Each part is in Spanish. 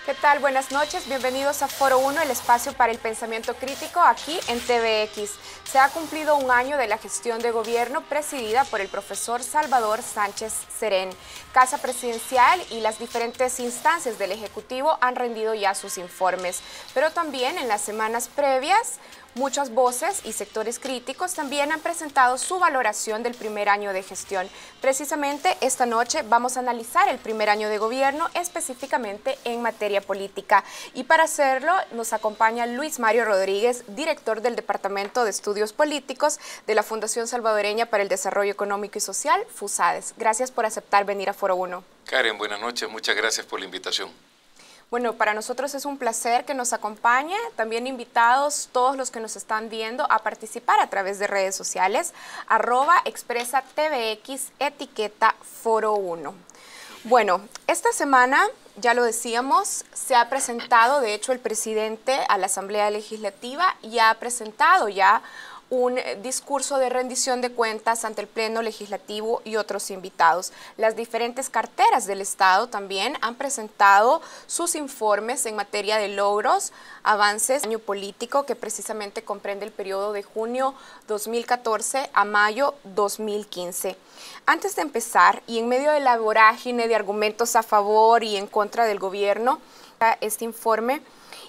¿Qué tal? Buenas noches, bienvenidos a Foro 1, el espacio para el pensamiento crítico aquí en TVX. Se ha cumplido un año de la gestión de gobierno presidida por el profesor Salvador Sánchez Serén. Casa Presidencial y las diferentes instancias del Ejecutivo han rendido ya sus informes, pero también en las semanas previas muchas voces y sectores críticos también han presentado su valoración del primer año de gestión. Precisamente esta noche vamos a analizar el primer año de gobierno, específicamente en materia política. Y para hacerlo nos acompaña Luis Mario Rodríguez, director del Departamento de Estudios Políticos de la Fundación Salvadoreña para el Desarrollo Económico y Social, FUSADES. Gracias por aceptar venir a Foro 1. Karen, buenas noches, muchas gracias por la invitación. Bueno, para nosotros es un placer que nos acompañe, también invitados todos los que nos están viendo a participar a través de redes sociales, @expresatvx, etiqueta Foro 1. Bueno, esta semana, ya lo decíamos, se ha presentado, de hecho el presidente a la Asamblea Legislativa ya ha presentado un discurso de rendición de cuentas ante el Pleno Legislativo y otros invitados. Las diferentes carteras del Estado también han presentado sus informes en materia de logros, avances, año político que precisamente comprende el periodo de junio 2014 a mayo 2015. Antes de empezar, y en medio de la vorágine de argumentos a favor y en contra del gobierno, este informe,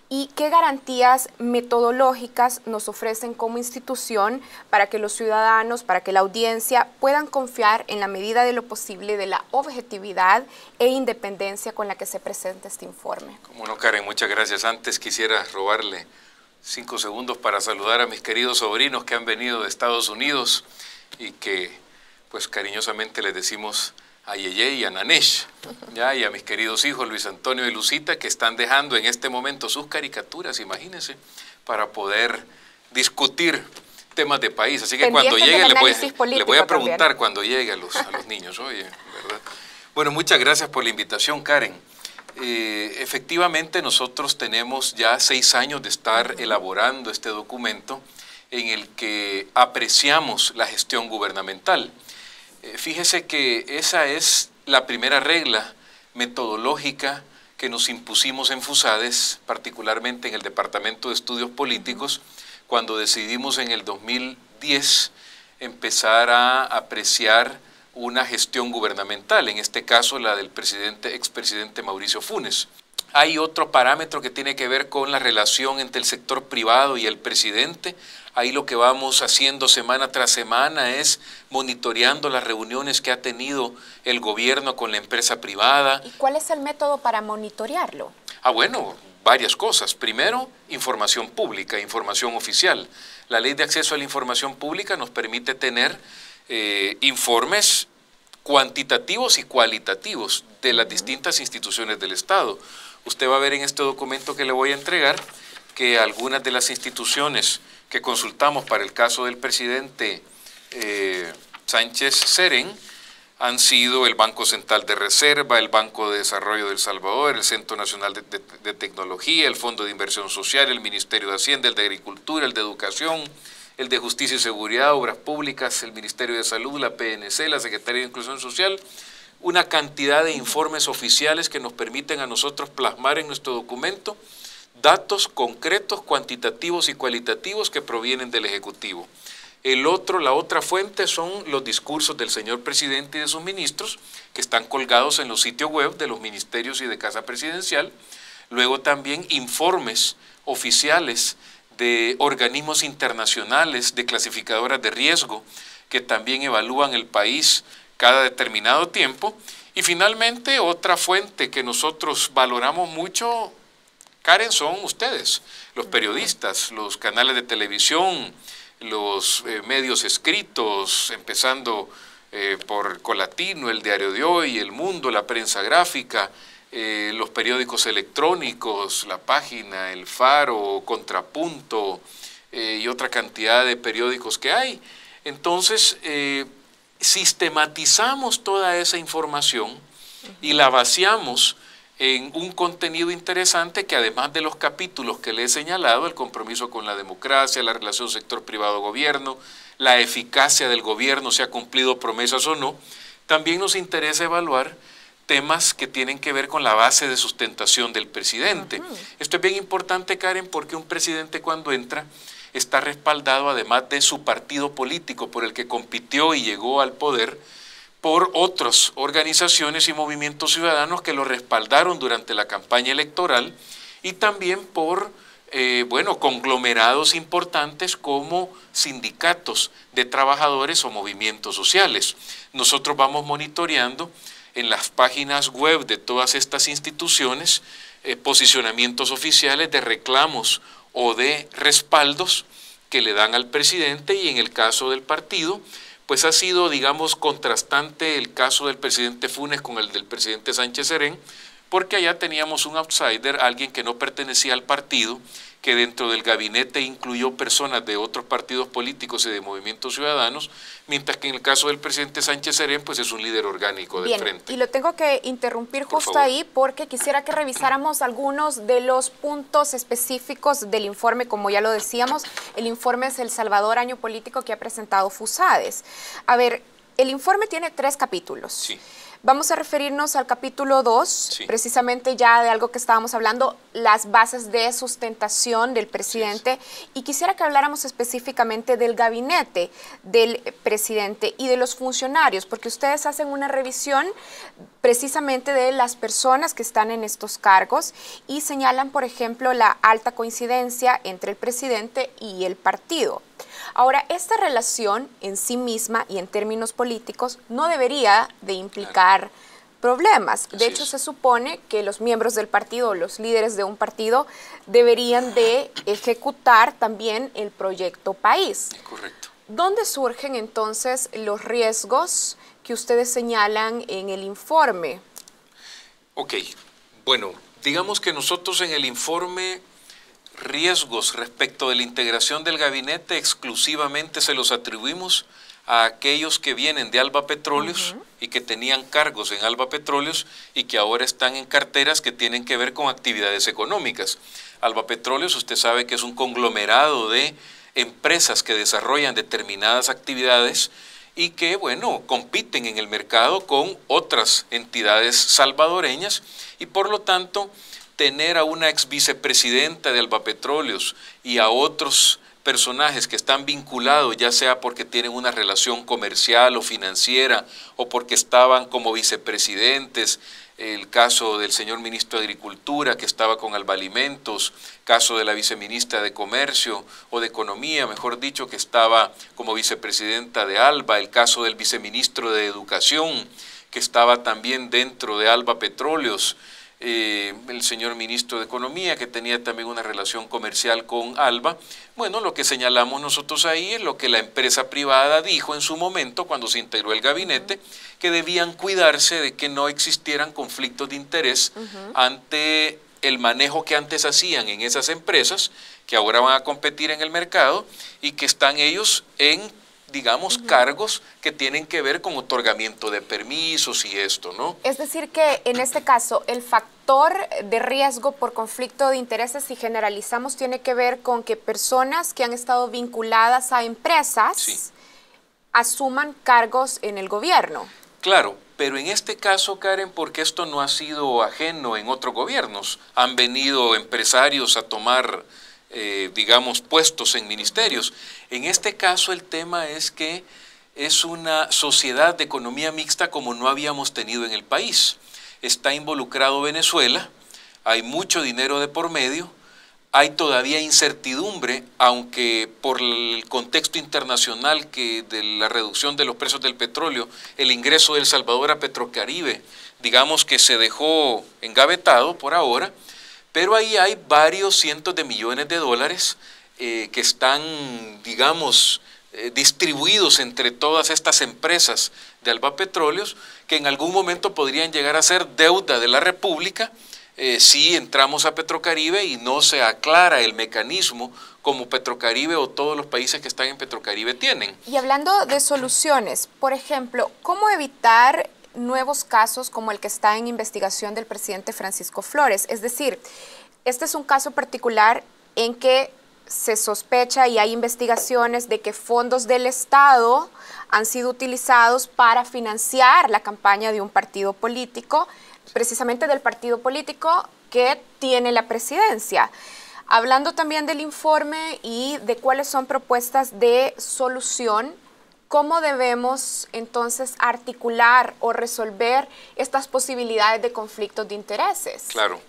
¿y qué garantías metodológicas nos ofrecen como institución para que los ciudadanos, para que la audiencia puedan confiar en la medida de lo posible de la objetividad e independencia con la que se presenta este informe? Como no, Karen, muchas gracias. Antes quisiera robarle 5 segundos para saludar a mis queridos sobrinos que han venido de Estados Unidos y que pues cariñosamente les decimos a Yeye y a Nanesh, ¿ya? Y a mis queridos hijos Luis Antonio y Lucita, que están dejando en este momento sus caricaturas, imagínense, para poder discutir temas de país. Así que cuando llegue le voy a preguntar también cuando llegue a los niños, oye, ¿verdad? Bueno, muchas gracias por la invitación, Karen. Efectivamente, nosotros tenemos ya 6 años de estar elaborando este documento en el que apreciamos la gestión gubernamental. Fíjese que esa es la primera regla metodológica que nos impusimos en FUSADES, particularmente en el Departamento de Estudios Políticos, cuando decidimos en el 2010 empezar a apreciar una gestión gubernamental, en este caso la del expresidente Mauricio Funes. Hay otro parámetro que tiene que ver con la relación entre el sector privado y el presidente. Ahí lo que vamos haciendo semana tras semana es monitoreando las reuniones que ha tenido el gobierno con la empresa privada. ¿Y cuál es el método para monitorearlo? Bueno, varias cosas. Primero, información pública, información oficial. La Ley de Acceso a la Información Pública nos permite tener informes cuantitativos y cualitativos de las distintas instituciones del Estado. Usted va a ver en este documento que le voy a entregar que algunas de las instituciones que consultamos para el caso del presidente Sánchez Serén han sido el Banco Central de Reserva, el Banco de Desarrollo del Salvador, el Centro Nacional de Tecnología, el Fondo de Inversión Social, el Ministerio de Hacienda, el de Agricultura, el de Educación, el de Justicia y Seguridad, Obras Públicas, el Ministerio de Salud, la PNC, la Secretaría de Inclusión Social, una cantidad de informes oficiales que nos permiten a nosotros plasmar en nuestro documento datos concretos, cuantitativos y cualitativos que provienen del Ejecutivo. La otra fuente son los discursos del señor presidente y de sus ministros, que están colgados en los sitios web de los ministerios y de Casa Presidencial. Luego también informes oficiales de organismos internacionales, de clasificadoras de riesgo, que también evalúan el país cada determinado tiempo. Y finalmente, otra fuente que nosotros valoramos mucho, Karen, son ustedes, los periodistas, los canales de televisión, los medios escritos, empezando por Colatino, el Diario de Hoy, El Mundo, la prensa gráfica, los periódicos electrónicos, La Página, El Faro, Contrapunto y otra cantidad de periódicos que hay. Entonces, sistematizamos toda esa información y la vaciamos en un contenido interesante que, además de los capítulos que le he señalado, el compromiso con la democracia, la relación sector privado-gobierno, la eficacia del gobierno, si ha cumplido promesas o no, también nos interesa evaluar temas que tienen que ver con la base de sustentación del presidente. Esto es bien importante, Karen, porque un presidente cuando entra está respaldado, además de su partido político por el que compitió y llegó al poder, por otras organizaciones y movimientos ciudadanos que lo respaldaron durante la campaña electoral y también por conglomerados importantes como sindicatos de trabajadores o movimientos sociales. Nosotros vamos monitoreando en las páginas web de todas estas instituciones posicionamientos oficiales de reclamos o de respaldos que le dan al presidente, y en el caso del partido, pues ha sido, digamos, contrastante el caso del presidente Funes con el del presidente Sánchez Serén, porque allá teníamos un outsider, alguien que no pertenecía al partido, que dentro del gabinete incluyó personas de otros partidos políticos y de movimientos ciudadanos, mientras que en el caso del presidente Sánchez Serén, pues es un líder orgánico del frente. Y lo tengo que interrumpir justo ahí porque quisiera que revisáramos algunos de los puntos específicos del informe. Como ya lo decíamos, el informe es El Salvador, año político, que ha presentado FUSADES. A ver, el informe tiene 3 capítulos. Sí. Vamos a referirnos al capítulo 2, sí, precisamente ya de algo que estábamos hablando, las bases de sustentación del presidente, y quisiera que habláramos específicamente del gabinete del presidente y de los funcionarios, porque ustedes hacen una revisión precisamente de las personas que están en estos cargos y señalan, por ejemplo, la alta coincidencia entre el presidente y el partido. Ahora, esta relación en sí misma y en términos políticos no debería de implicar problemas. De hecho, se supone que los miembros del partido, los líderes de un partido, deberían de ejecutar también el proyecto país. Correcto. ¿Dónde surgen entonces los riesgos que ustedes señalan en el informe? Ok, bueno, digamos que nosotros en el informe riesgos respecto de la integración del gabinete exclusivamente se los atribuimos a aquellos que vienen de Alba Petróleos y que tenían cargos en Alba Petróleos y que ahora están en carteras que tienen que ver con actividades económicas. Alba Petróleos, usted sabe que es un conglomerado de empresas que desarrollan determinadas actividades y que, bueno, compiten en el mercado con otras entidades salvadoreñas, y por lo tanto tener a una ex vicepresidenta de Alba Petróleos y a otros personajes que están vinculados, ya sea porque tienen una relación comercial o financiera o porque estaban como vicepresidentes, el caso del señor ministro de Agricultura que estaba con Alba Alimentos, caso de la viceministra de Comercio o de Economía, mejor dicho, que estaba como vicepresidenta de Alba, el caso del viceministro de Educación que estaba también dentro de Alba Petróleos, el señor ministro de Economía que tenía también una relación comercial con Alba. Bueno, lo que señalamos nosotros ahí es lo que la empresa privada dijo en su momento cuando se integró el gabinete, que debían cuidarse de que no existieran conflictos de interés ante el manejo que antes hacían en esas empresas, que ahora van a competir en el mercado y que están ellos en, digamos, cargos que tienen que ver con otorgamiento de permisos y esto, ¿no? Es decir que en este caso el factor de riesgo por conflicto de intereses, si generalizamos, tiene que ver con que personas que han estado vinculadas a empresas asuman cargos en el gobierno. Claro, pero en este caso, Karen, porque esto no ha sido ajeno en otros gobiernos, han venido empresarios a tomar digamos, puestos en ministerios. En este caso el tema es que es una sociedad de economía mixta como no habíamos tenido en el país. Está involucrado Venezuela, hay mucho dinero de por medio, hay todavía incertidumbre, aunque por el contexto internacional que de la reducción de los precios del petróleo, el ingreso de El Salvador a Petrocaribe, digamos que se dejó engavetado por ahora, pero ahí hay varios cientos de millones de dólares que están, digamos, distribuidos entre todas estas empresas de Alba Petróleos, que en algún momento podrían llegar a ser deuda de la República si entramos a Petrocaribe y no se aclara el mecanismo como Petrocaribe o todos los países que están en Petrocaribe tienen. Y hablando de soluciones, por ejemplo, ¿cómo evitar nuevos casos como el que está en investigación del presidente Francisco Flores? Es decir, este es un caso particular en que se sospecha y hay investigaciones de que fondos del Estado han sido utilizados para financiar la campaña de un partido político, precisamente del partido político que tiene la presidencia. Hablando también del informe y de cuáles son propuestas de solución, ¿cómo debemos entonces articular o resolver estas posibilidades de conflictos de intereses? Claro.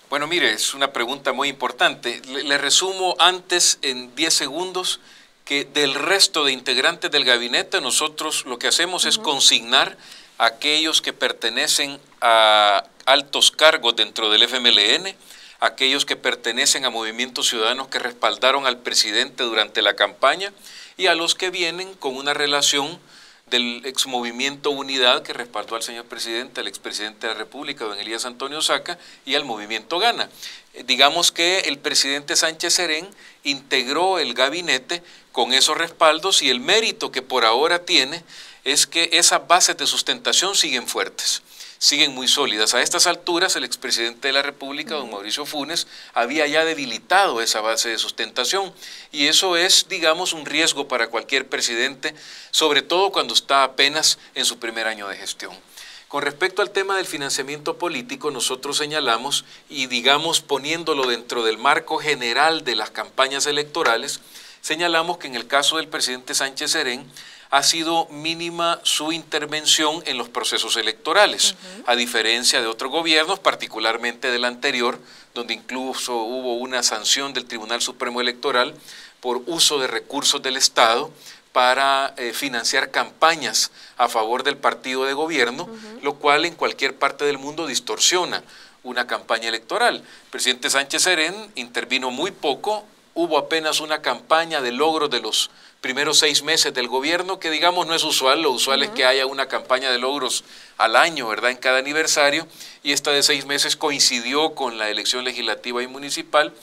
Bueno, mire, es una pregunta muy importante. Le resumo antes en 10 segundos que del resto de integrantes del gabinete nosotros lo que hacemos es consignar a aquellos que pertenecen a altos cargos dentro del FMLN, aquellos que pertenecen a movimientos ciudadanos que respaldaron al presidente durante la campaña y a los que vienen con una relación del exmovimiento Unidad que respaldó al señor presidente, al expresidente de la República, don Elías Antonio Saca, y al movimiento Gana. Digamos que el presidente Sánchez Serén integró el gabinete con esos respaldos y el mérito que por ahora tiene es que esas bases de sustentación siguen fuertes, siguen muy sólidas. A estas alturas el expresidente de la República, don Mauricio Funes, había ya debilitado esa base de sustentación y eso es, digamos, un riesgo para cualquier presidente, sobre todo cuando está apenas en su primer año de gestión. Con respecto al tema del financiamiento político, nosotros señalamos, y digamos poniéndolo dentro del marco general de las campañas electorales, señalamos que en el caso del presidente Sánchez Serén, ha sido mínima su intervención en los procesos electorales, a diferencia de otros gobiernos, particularmente del anterior, donde incluso hubo una sanción del Tribunal Supremo Electoral por uso de recursos del Estado para financiar campañas a favor del partido de gobierno, lo cual en cualquier parte del mundo distorsiona una campaña electoral. El presidente Sánchez Serén intervino muy poco, hubo apenas una campaña de logros de los primeros 6 meses del gobierno, que digamos no es usual, lo usual es que haya una campaña de logros al año, ¿verdad?, en cada aniversario, y esta de 6 meses coincidió con la elección legislativa y municipal,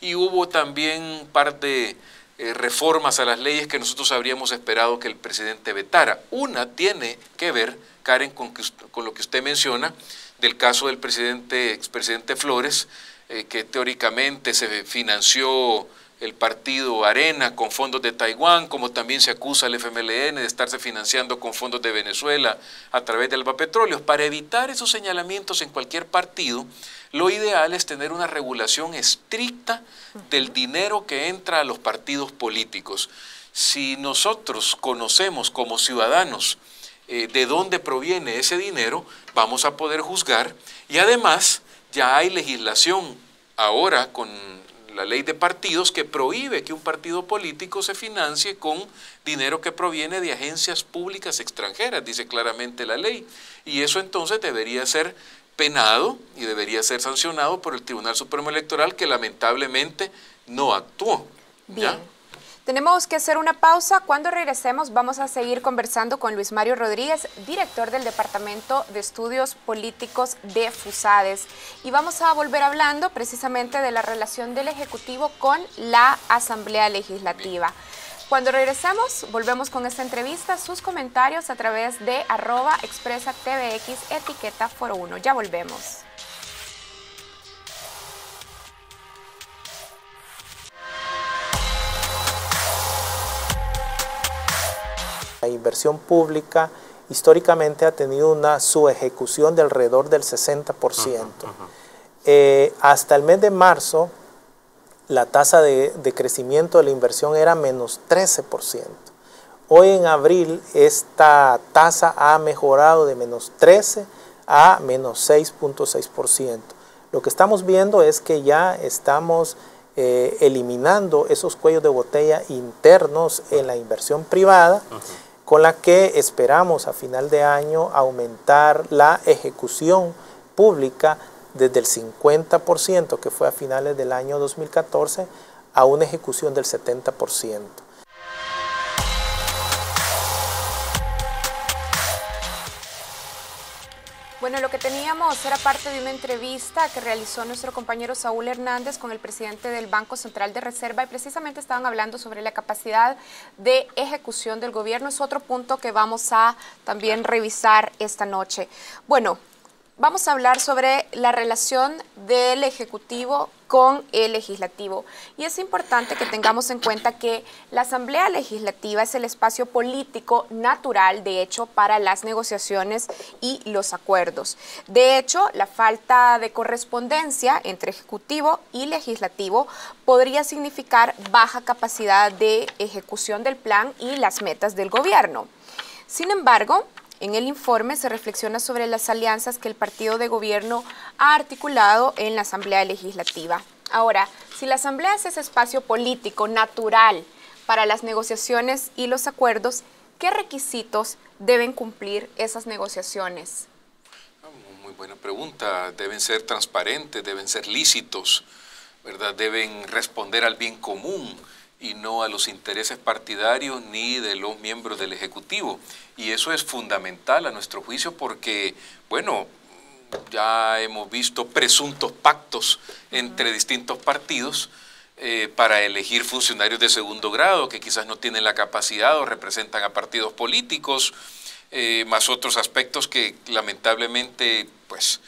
y hubo también un par de reformas a las leyes que nosotros habríamos esperado que el presidente vetara. Una tiene que ver, Karen, con lo que usted menciona, del caso del expresidente Flores, que teóricamente se financió el partido Arena con fondos de Taiwán, como también se acusa al FMLN de estarse financiando con fondos de Venezuela a través de Albapetróleo. Para evitar esos señalamientos en cualquier partido, lo ideal es tener una regulación estricta del dinero que entra a los partidos políticos. Si nosotros conocemos como ciudadanos de dónde proviene ese dinero, vamos a poder juzgar, y además ya hay legislación ahora con la ley de partidos que prohíbe que un partido político se financie con dinero que proviene de agencias públicas extranjeras, dice claramente la ley, y eso entonces debería ser penado y debería ser sancionado por el Tribunal Supremo Electoral, que lamentablemente no actuó. Bien. ¿Ya? Tenemos que hacer una pausa. Cuando regresemos vamos a seguir conversando con Luis Mario Rodríguez, director del Departamento de Estudios Políticos de FUSADES. Y vamos a volver hablando precisamente de la relación del Ejecutivo con la Asamblea Legislativa. Cuando regresemos, volvemos con esta entrevista, sus comentarios a través de @expresatvx, etiqueta Foro 1. Ya volvemos. La inversión pública históricamente ha tenido una subejecución de alrededor del 60%. Hasta el mes de marzo, la tasa de crecimiento de la inversión era menos 13%. Hoy en abril, esta tasa ha mejorado de menos 13 a menos 6.6%. Lo que estamos viendo es que ya estamos eliminando esos cuellos de botella internos en la inversión privada, con la que esperamos a final de año aumentar la ejecución pública desde el 50% que fue a finales del año 2014 a una ejecución del 70%. Bueno, lo que teníamos era parte de una entrevista que realizó nuestro compañero Saúl Hernández con el presidente del Banco Central de Reserva y precisamente estaban hablando sobre la capacidad de ejecución del gobierno. Es otro punto que vamos a también revisar esta noche. Bueno, vamos a hablar sobre la relación del Ejecutivo con el Legislativo. Y es importante que tengamos en cuenta que la Asamblea Legislativa es el espacio político natural, de hecho, para las negociaciones y los acuerdos. De hecho, la falta de correspondencia entre Ejecutivo y Legislativo podría significar baja capacidad de ejecución del plan y las metas del gobierno. Sin embargo, en el informe se reflexiona sobre las alianzas que el partido de gobierno ha articulado en la Asamblea Legislativa. Ahora, si la Asamblea es ese espacio político natural para las negociaciones y los acuerdos, ¿qué requisitos deben cumplir esas negociaciones? Muy buena pregunta. Deben ser transparentes, deben ser lícitos, ¿verdad? Deben responder al bien común y no a los intereses partidarios ni de los miembros del Ejecutivo. Y eso es fundamental a nuestro juicio porque, bueno, ya hemos visto presuntos pactos entre distintos partidos para elegir funcionarios de segundo grado que quizás no tienen la capacidad o representan a partidos políticos, más otros aspectos que lamentablemente pues,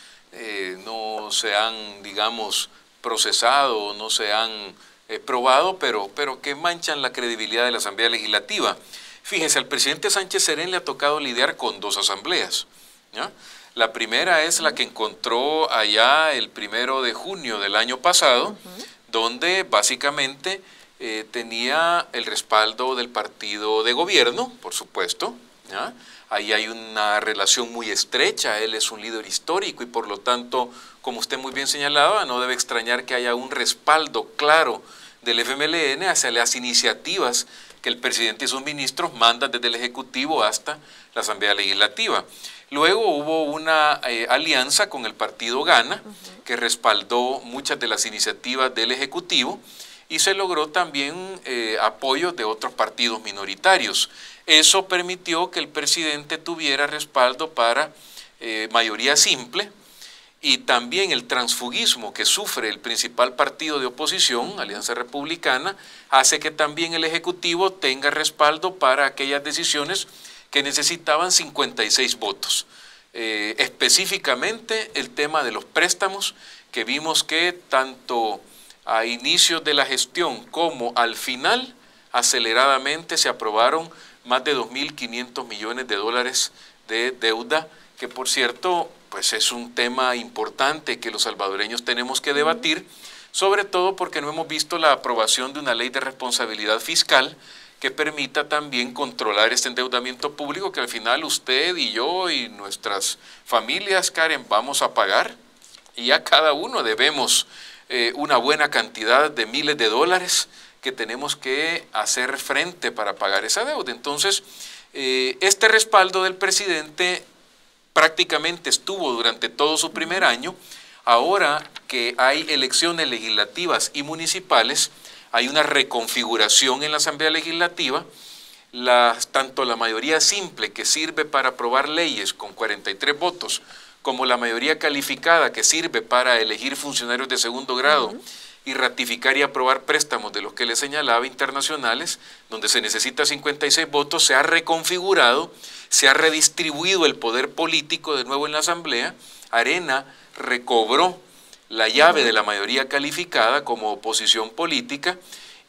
no se han, digamos, procesado, no se han probado, pero que manchan la credibilidad de la Asamblea Legislativa. Fíjense, al presidente Sánchez Serén le ha tocado lidiar con dos asambleas, ¿ya? La primera es la que encontró allá el 1 de junio del año pasado, donde básicamente tenía el respaldo del partido de gobierno, por supuesto, ¿ya? Ahí hay una relación muy estrecha, él es un líder histórico y por lo tanto, como usted muy bien señalaba, no debe extrañar que haya un respaldo claro del FMLN hacia las iniciativas que el presidente y sus ministros mandan desde el Ejecutivo hasta la Asamblea Legislativa. Luego hubo una alianza con el partido Gana, que respaldó muchas de las iniciativas del Ejecutivo y se logró también apoyo de otros partidos minoritarios. Eso permitió que el presidente tuviera respaldo para mayoría simple, y también el transfugismo que sufre el principal partido de oposición, Alianza Republicana, hace que también el Ejecutivo tenga respaldo para aquellas decisiones que necesitaban 56 votos. Específicamente el tema de los préstamos, que vimos que tanto a inicios de la gestión como al final, aceleradamente se aprobaron más de 2.500 millones de dólares de deuda, que por cierto, pues es un tema importante que los salvadoreños tenemos que debatir, sobre todo porque no hemos visto la aprobación de una ley de responsabilidad fiscal que permita también controlar este endeudamiento público que al final usted y yo y nuestras familias, Karen, vamos a pagar, y a cada uno debemos una buena cantidad de miles de dólares que tenemos que hacer frente para pagar esa deuda. Entonces, este respaldo del presidente prácticamente estuvo durante todo su primer año. Ahora que hay elecciones legislativas y municipales, hay una reconfiguración en la Asamblea Legislativa, tanto la mayoría simple que sirve para aprobar leyes con 43 votos, como la mayoría calificada que sirve para elegir funcionarios de segundo grado y ratificar y aprobar préstamos de los que le señalaba internacionales, donde se necesita 56 votos, se ha reconfigurado, se ha redistribuido el poder político de nuevo en la Asamblea. Arena recobró la llave de la mayoría calificada como oposición política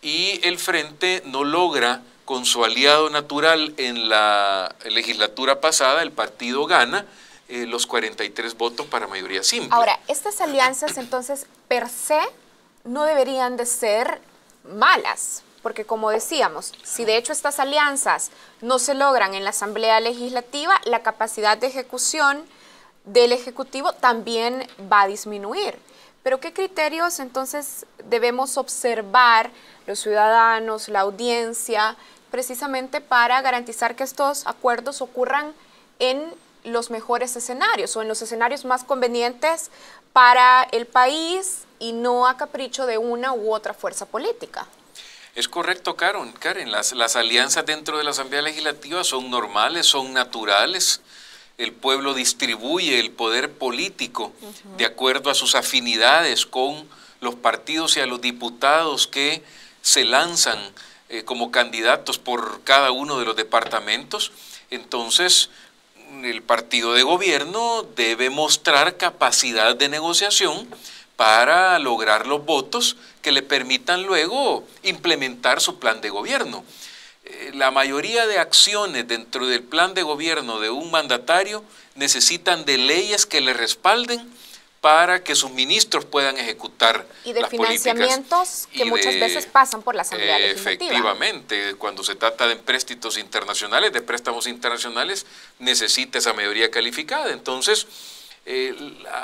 y el Frente no logra, con su aliado natural en la legislatura pasada, el partido Gana, los 43 votos para mayoría simple. Ahora, estas alianzas entonces per se no deberían de ser malas, porque como decíamos, si de hecho estas alianzas no se logran en la Asamblea Legislativa, la capacidad de ejecución del Ejecutivo también va a disminuir. Pero ¿qué criterios entonces debemos observar los ciudadanos, la audiencia, precisamente para garantizar que estos acuerdos ocurran en los mejores escenarios o en los escenarios más convenientes para el país y no a capricho de una u otra fuerza política? Es correcto, Karen. Las alianzas dentro de la Asamblea Legislativa son normales, son naturales. El pueblo distribuye el poder político de acuerdo a sus afinidades con los partidos y a los diputados que se lanzan como candidatos por cada uno de los departamentos. Entonces, el partido de gobierno debe mostrar capacidad de negociación para lograr los votos que le permitan luego implementar su plan de gobierno. La mayoría de acciones dentro del plan de gobierno de un mandatario necesitan de leyes que le respalden para que sus ministros puedan ejecutar y de las financiamientos que muchas veces pasan por la Asamblea Legislativa. Efectivamente, cuando se trata de empréstitos internacionales, de préstamos internacionales, necesita esa mayoría calificada. Entonces,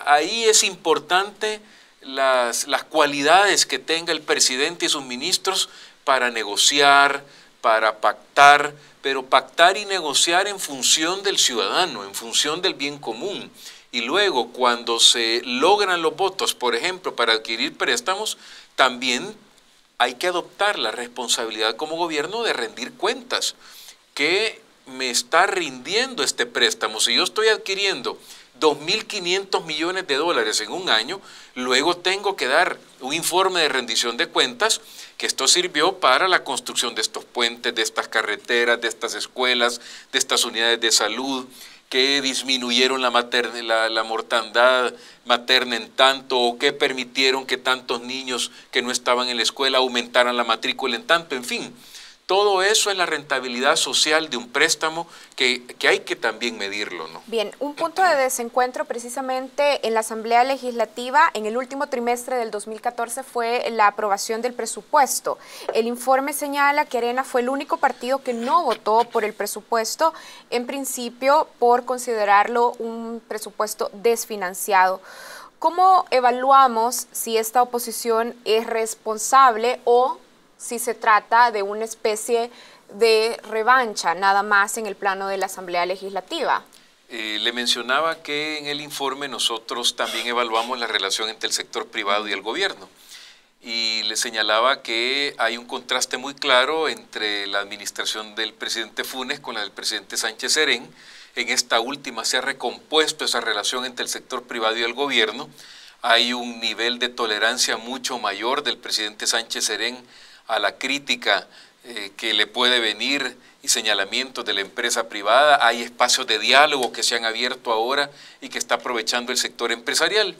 ahí es importante las cualidades que tenga el presidente y sus ministros para negociar, para pactar, pero pactar y negociar en función del ciudadano, en función del bien común. Y luego, cuando se logran los votos, por ejemplo, para adquirir préstamos, también hay que adoptar la responsabilidad como gobierno de rendir cuentas. ¿Qué me está rindiendo este préstamo? Si yo estoy adquiriendo 2.500 millones de dólares en un año, luego tengo que dar un informe de rendición de cuentas que esto sirvió para la construcción de estos puentes, de estas carreteras, de estas escuelas, de estas unidades de salud, que disminuyeron la mortandad materna en tanto, o que permitieron que tantos niños que no estaban en la escuela aumentaran la matrícula en tanto, en fin. Todo eso es la rentabilidad social de un préstamo que hay que también medirlo, ¿no? Bien, un punto de desencuentro precisamente en la Asamblea Legislativa en el último trimestre del 2014 fue la aprobación del presupuesto. El informe señala que Arena fue el único partido que no votó por el presupuesto, en principio por considerarlo un presupuesto desfinanciado. ¿Cómo evaluamos si esta oposición es responsable o si se trata de una especie de revancha, nada más en el plano de la Asamblea Legislativa? Le mencionaba que en el informe nosotros también evaluamos la relación entre el sector privado y el gobierno. Y le señalaba que hay un contraste muy claro entre la administración del presidente Funes con la del presidente Sánchez Serén. En esta última se ha recompuesto esa relación entre el sector privado y el gobierno. Hay un nivel de tolerancia mucho mayor del presidente Sánchez Serén a la crítica que le puede venir y señalamientos de la empresa privada. Hay espacios de diálogo que se han abierto ahora y que está aprovechando el sector empresarial.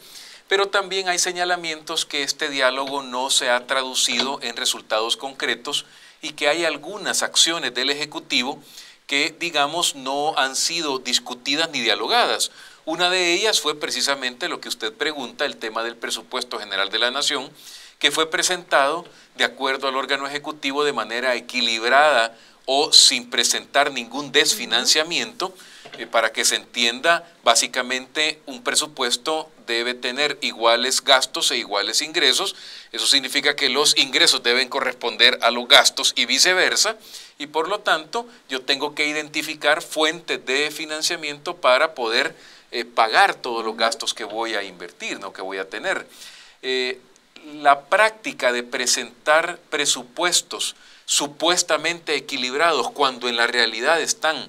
Pero también hay señalamientos que este diálogo no se ha traducido en resultados concretos y que hay algunas acciones del Ejecutivo que, digamos, no han sido discutidas ni dialogadas. Una de ellas fue precisamente lo que usted pregunta, el tema del presupuesto general de la Nación, que fue presentado de acuerdo al órgano ejecutivo de manera equilibrada o sin presentar ningún desfinanciamiento. Para que se entienda, básicamente un presupuesto debe tener iguales gastos e iguales ingresos. Eso significa que los ingresos deben corresponder a los gastos y viceversa, y por lo tanto yo tengo que identificar fuentes de financiamiento para poder pagar todos los gastos que voy a invertir, ¿no?, que voy a tener. La práctica de presentar presupuestos supuestamente equilibrados cuando en la realidad están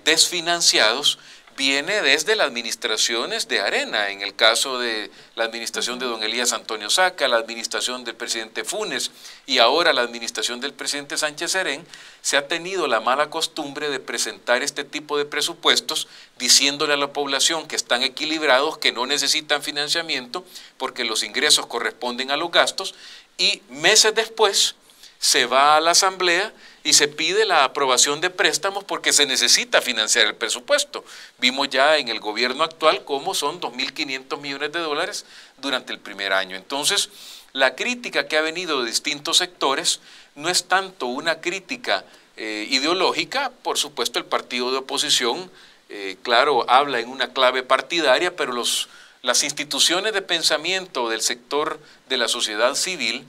desfinanciados viene desde las administraciones de Arena, en el caso de la administración de don Elías Antonio Saca, la administración del presidente Funes y ahora la administración del presidente Sánchez Serén. Se ha tenido la mala costumbre de presentar este tipo de presupuestos diciéndole a la población que están equilibrados, que no necesitan financiamiento porque los ingresos corresponden a los gastos, y meses después se va a la Asamblea y se pide la aprobación de préstamos porque se necesita financiar el presupuesto. Vimos ya en el gobierno actual cómo son 2.500 millones de dólares durante el primer año. Entonces, la crítica que ha venido de distintos sectores no es tanto una crítica ideológica. Por supuesto, el partido de oposición, claro, habla en una clave partidaria, pero las instituciones de pensamiento del sector de la sociedad civil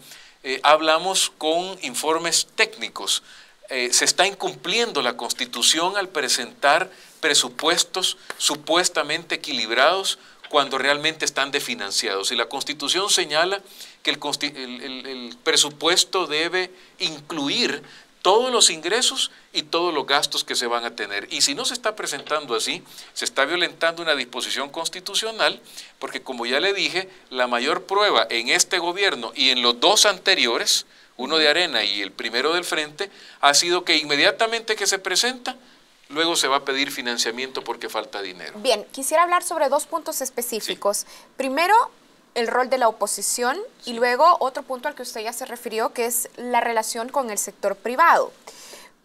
hablamos con informes técnicos. Se está incumpliendo la Constitución al presentar presupuestos supuestamente equilibrados cuando realmente están desfinanciados. Y la Constitución señala que el presupuesto debe incluir todos los ingresos y todos los gastos que se van a tener. Y si no se está presentando así, se está violentando una disposición constitucional, porque como ya le dije, la mayor prueba en este gobierno y en los dos anteriores, uno de Arena y el primero del Frente, ha sido que inmediatamente que se presenta, luego se va a pedir financiamiento porque falta dinero. Bien, quisiera hablar sobre dos puntos específicos. Sí. Primero, el rol de la oposición y luego otro punto al que usted ya se refirió, que es la relación con el sector privado.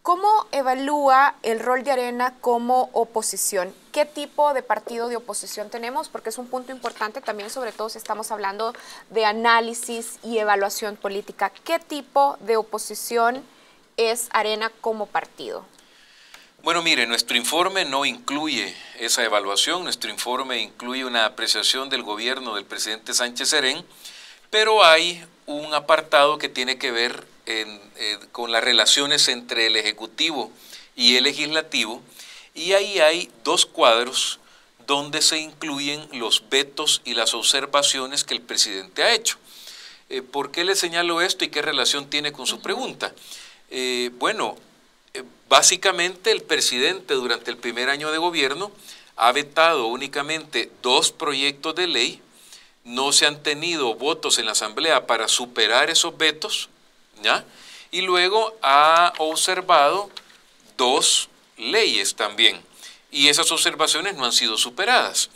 ¿Cómo evalúa el rol de Arena como oposición? ¿Qué tipo de partido de oposición tenemos? Porque es un punto importante también, sobre todo si estamos hablando de análisis y evaluación política. ¿Qué tipo de oposición es Arena como partido? Bueno, mire, nuestro informe no incluye esa evaluación. Nuestro informe incluye una apreciación del gobierno del presidente Sánchez Serén, pero hay un apartado que tiene que ver con las relaciones entre el Ejecutivo y el Legislativo, y ahí hay dos cuadros donde se incluyen los vetos y las observaciones que el presidente ha hecho. ¿Por qué le señalo esto y qué relación tiene con su pregunta? Básicamente el presidente durante el primer año de gobierno ha vetado únicamente 2 proyectos de ley. No se han tenido votos en la Asamblea para superar esos vetos, ¿ya? Y luego ha observado 2 leyes también, y esas observaciones no han sido superadas.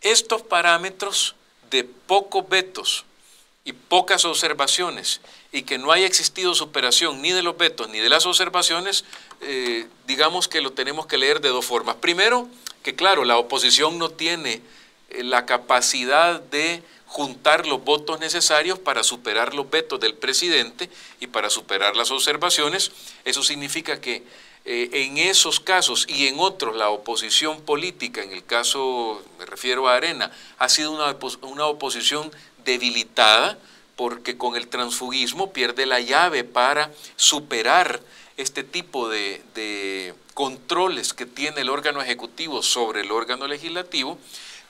Estos parámetros de pocos vetos y pocas observaciones, y que no haya existido superación ni de los vetos ni de las observaciones, digamos que lo tenemos que leer de 2 formas. Primero, que claro, la oposición no tiene la capacidad de juntar los votos necesarios para superar los vetos del presidente y para superar las observaciones. Eso significa que en esos casos y en otros la oposición política, en el caso, me refiero a Arena, ha sido una oposición debilitada, porque con el transfugismo pierde la llave para superar este tipo de controles que tiene el órgano ejecutivo sobre el órgano legislativo,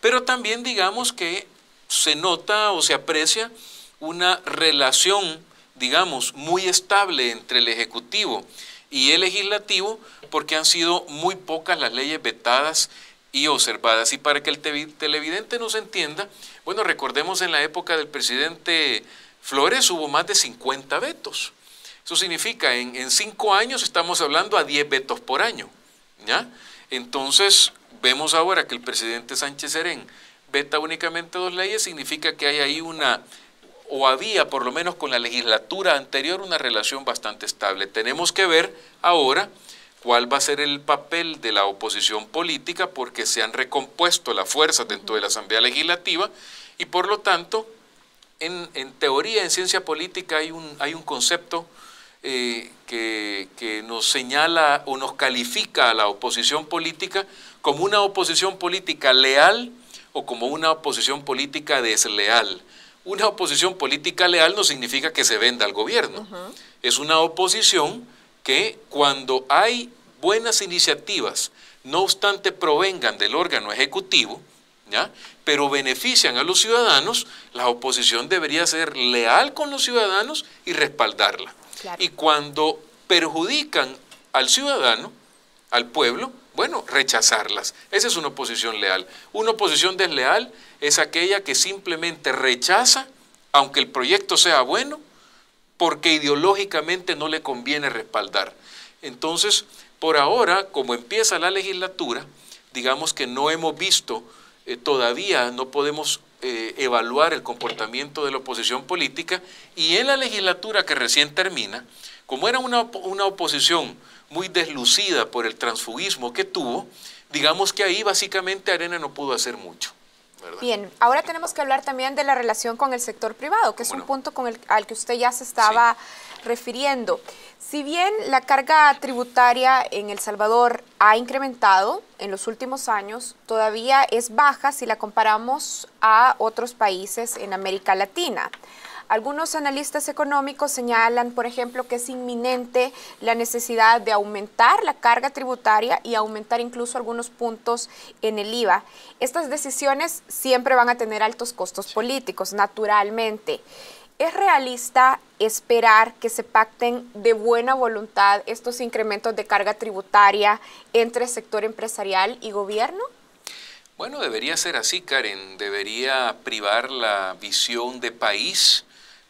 pero también digamos que se nota o se aprecia una relación, digamos, muy estable entre el Ejecutivo y el Legislativo, porque han sido muy pocas las leyes vetadas y observadas. Y para que el televidente nos entienda, bueno, recordemos en la época del presidente Flores hubo más de 50 vetos. Eso significa, en 5 años estamos hablando a 10 vetos por año, ¿ya? Entonces, vemos ahora que el presidente Sánchez Serén veta únicamente 2 leyes, significa que hay ahí o había por lo menos con la legislatura anterior una relación bastante estable. Tenemos que ver ahora cuál va a ser el papel de la oposición política, porque se han recompuesto las fuerzas dentro de la Asamblea Legislativa y por lo tanto, en teoría, en ciencia política hay un concepto que nos señala o nos califica a la oposición política como una oposición política leal o como una oposición política desleal. Una oposición política leal no significa que se venda al gobierno. Es una oposición que cuando hay buenas iniciativas, no obstante provengan del órgano ejecutivo, ¿ya?, pero benefician a los ciudadanos, la oposición debería ser leal con los ciudadanos y respaldarla. Claro. Y cuando perjudican al ciudadano, al pueblo, bueno, rechazarlas. Esa es una oposición leal. Una oposición desleal es aquella que simplemente rechaza, aunque el proyecto sea bueno, porque ideológicamente no le conviene respaldar. Entonces, por ahora, como empieza la legislatura, digamos que no hemos visto, todavía no podemos evaluar el comportamiento de la oposición política, y en la legislatura que recién termina, como era una oposición muy deslucida por el transfugismo que tuvo, digamos que ahí básicamente Arena no pudo hacer mucho, ¿verdad? Bien, ahora tenemos que hablar también de la relación con el sector privado, que es un punto al que usted ya se estaba refiriendo. Si bien la carga tributaria en El Salvador ha incrementado en los últimos años, todavía es baja si la comparamos a otros países en América Latina. Algunos analistas económicos señalan, por ejemplo, que es inminente la necesidad de aumentar la carga tributaria y aumentar incluso algunos puntos en el IVA. Estas decisiones siempre van a tener altos costos políticos, naturalmente. ¿Es realista esperar que se pacten de buena voluntad estos incrementos de carga tributaria entre sector empresarial y gobierno? Bueno, debería ser así, Karen. Debería privar la visión de país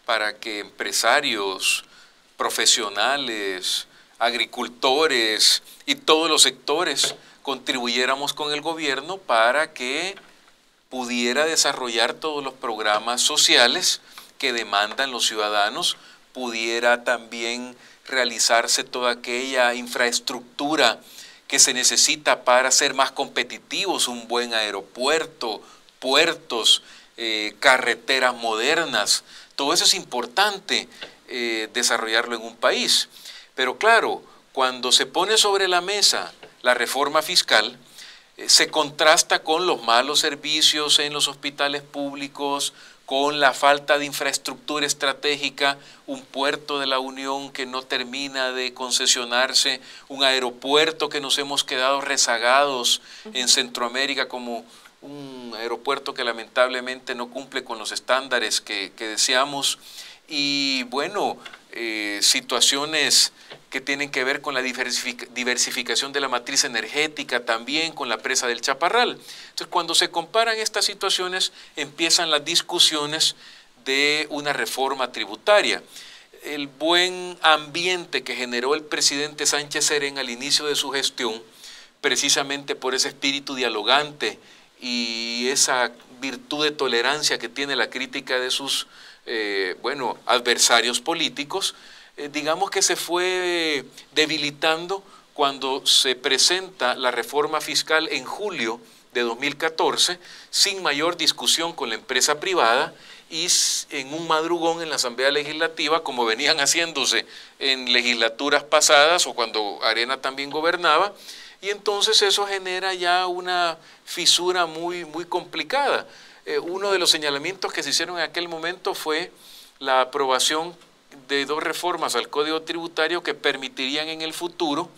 para que empresarios, profesionales, agricultores y todos los sectores contribuyéramos con el gobierno para que pudiera desarrollar todos los programas sociales que demandan los ciudadanos, pudiera también realizarse toda aquella infraestructura que se necesita para ser más competitivos, un buen aeropuerto, puertos, carreteras modernas. Todo eso es importante desarrollarlo en un país. Pero claro, cuando se pone sobre la mesa la reforma fiscal, se contrasta con los malos servicios en los hospitales públicos, con la falta de infraestructura estratégica, un puerto de la Unión que no termina de concesionarse, un aeropuerto que nos hemos quedado rezagados en Centroamérica como un aeropuerto que lamentablemente no cumple con los estándares que deseamos, y bueno, situaciones que tienen que ver con la diversificación de la matriz energética, también con la presa del Chaparral. Entonces, cuando se comparan estas situaciones, empiezan las discusiones de una reforma tributaria. El buen ambiente que generó el presidente Sánchez Serén al inicio de su gestión, precisamente por ese espíritu dialogante y esa virtud de tolerancia que tiene la crítica de sus adversarios políticos, digamos que se fue debilitando cuando se presenta la reforma fiscal en julio de 2014, sin mayor discusión con la empresa privada y en un madrugón en la Asamblea Legislativa, como venían haciéndose en legislaturas pasadas o cuando Arena también gobernaba, y entonces eso genera ya una fisura muy complicada. Uno de los señalamientos que se hicieron en aquel momento fue la aprobación de 2 reformas al Código Tributario que permitirían en el futuro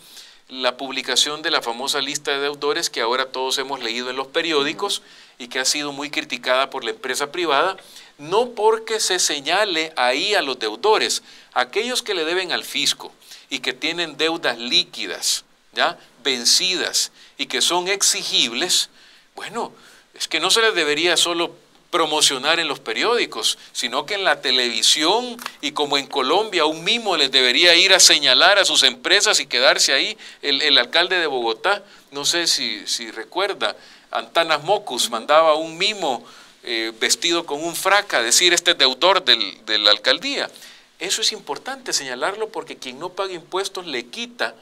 la publicación de la famosa lista de deudores que ahora todos hemos leído en los periódicos y que ha sido muy criticada por la empresa privada, no porque se señale ahí a los deudores, aquellos que le deben al fisco y que tienen deudas líquidas, ¿ya?, vencidas y que son exigibles. Bueno, es que no se les debería solo promocionar en los periódicos, sino que en la televisión, y como en Colombia, un mimo les debería ir a señalar a sus empresas y quedarse ahí. El alcalde de Bogotá, no sé si recuerda, Antanas Mocus mandaba un mimo vestido con un frac a decir: este es deudor de la alcaldía. Eso es importante señalarlo, porque quien no paga impuestos le quita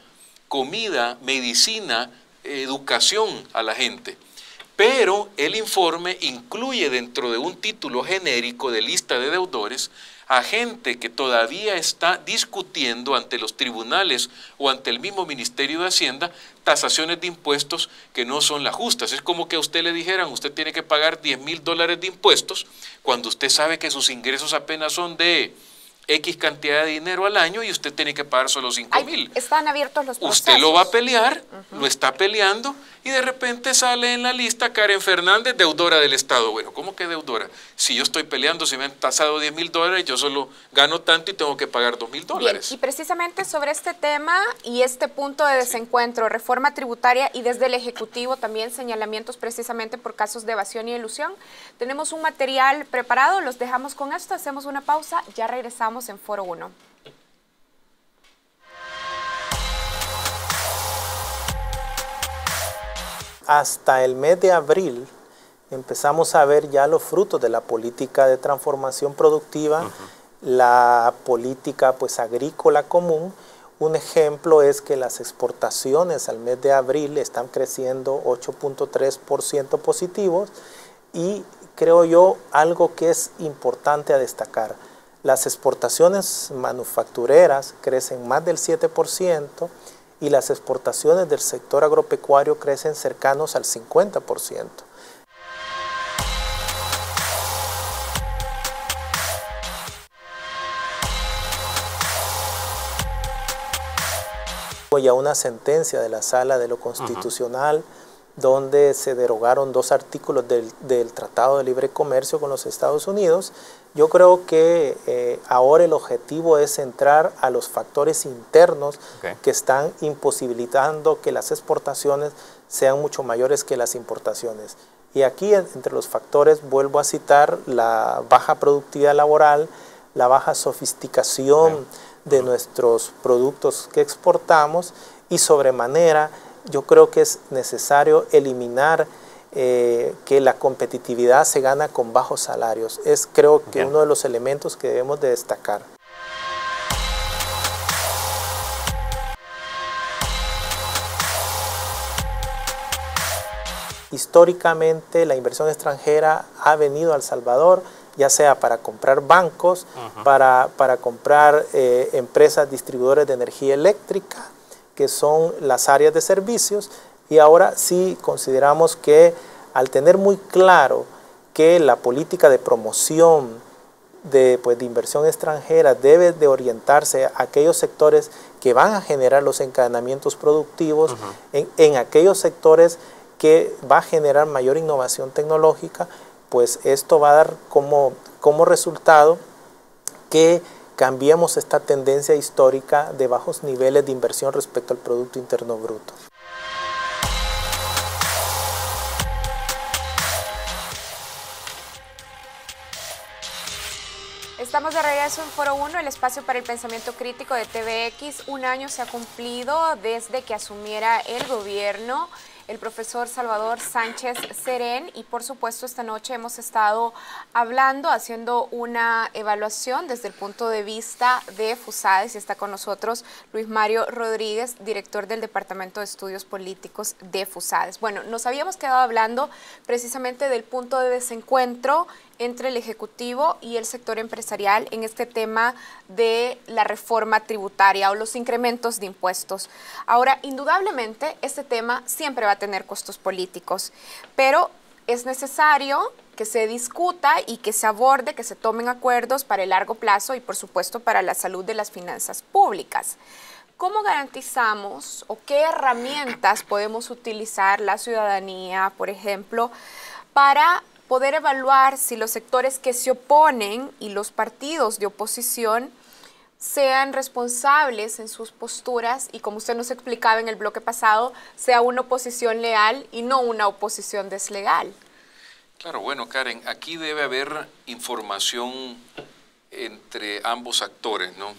comida, medicina, educación a la gente. Pero el informe incluye dentro de un título genérico de lista de deudores a gente que todavía está discutiendo ante los tribunales o ante el mismo Ministerio de Hacienda tasaciones de impuestos que no son las justas. Es como que a usted le dijeran: usted tiene que pagar $10,000 de impuestos, cuando usted sabe que sus ingresos apenas son de X cantidad de dinero al año y usted tiene que pagar solo 5,000. Están abiertos los procesos. Usted lo va a pelear, lo está peleando, y de repente sale en la lista Karen Fernández, deudora del Estado. Bueno, ¿cómo que deudora? Si yo estoy peleando, si me han tasado $10,000, yo solo gano tanto y tengo que pagar $2,000. Bien, y precisamente sobre este tema y este punto de desencuentro, reforma tributaria y desde el Ejecutivo también señalamientos precisamente por casos de evasión y elusión, tenemos un material preparado, los dejamos con esto, hacemos una pausa, ya regresamos en Foro 1. Hasta el mes de abril empezamos a ver ya los frutos de la política de transformación productiva, la política agrícola común. Un ejemplo es que las exportaciones al mes de abril están creciendo 8.3% positivos, y creo yo algo que es importante a destacar: las exportaciones manufactureras crecen más del 7%, y las exportaciones del sector agropecuario crecen cercanos al 50%. Y a una sentencia de la Sala de lo Constitucional, donde se derogaron 2 artículos del Tratado de Libre Comercio con los Estados Unidos. Yo creo que ahora el objetivo es entrar a los factores internos que están imposibilitando que las exportaciones sean mucho mayores que las importaciones. Y aquí, entre los factores, vuelvo a citar la baja productividad laboral, la baja sofisticación de nuestros productos que exportamos, y sobremanera yo creo que es necesario eliminar que la competitividad se gana con bajos salarios. Es creo que uno de los elementos que debemos de destacar. Históricamente la inversión extranjera ha venido a El Salvador, ya sea para comprar bancos, para comprar empresas distribuidoras de energía eléctrica, que son las áreas de servicios, y ahora sí consideramos que al tener muy claro que la política de promoción de inversión extranjera debe de orientarse a aquellos sectores que van a generar los encadenamientos productivos, en aquellos sectores que va a generar mayor innovación tecnológica, pues esto va a dar como resultado que cambiemos esta tendencia histórica de bajos niveles de inversión respecto al Producto Interno Bruto. Estamos de regreso en Foro 1, el espacio para el pensamiento crítico de TVX. Un año se ha cumplido desde que asumiera el gobierno el profesor Salvador Sánchez Serén, y por supuesto esta noche hemos estado hablando, haciendo una evaluación desde el punto de vista de FUSADES, y está con nosotros Luis Mario Rodríguez, director del Departamento de Estudios Políticos de FUSADES. Bueno, nos habíamos quedado hablando precisamente del punto de desencuentro entre el Ejecutivo y el sector empresarial en este tema de la reforma tributaria o los incrementos de impuestos. Ahora, indudablemente, este tema siempre va a tener costos políticos, pero es necesario que se discuta y que se aborde, que se tomen acuerdos para el largo plazo y, por supuesto, para la salud de las finanzas públicas. ¿Cómo garantizamos o qué herramientas podemos utilizar la ciudadanía, por ejemplo, para poder evaluar si los sectores que se oponen y los partidos de oposición sean responsables en sus posturas y, como usted nos explicaba en el bloque pasado, sea una oposición leal y no una oposición desleal? Claro, bueno, Karen, aquí debe haber información entre ambos actores, ¿no?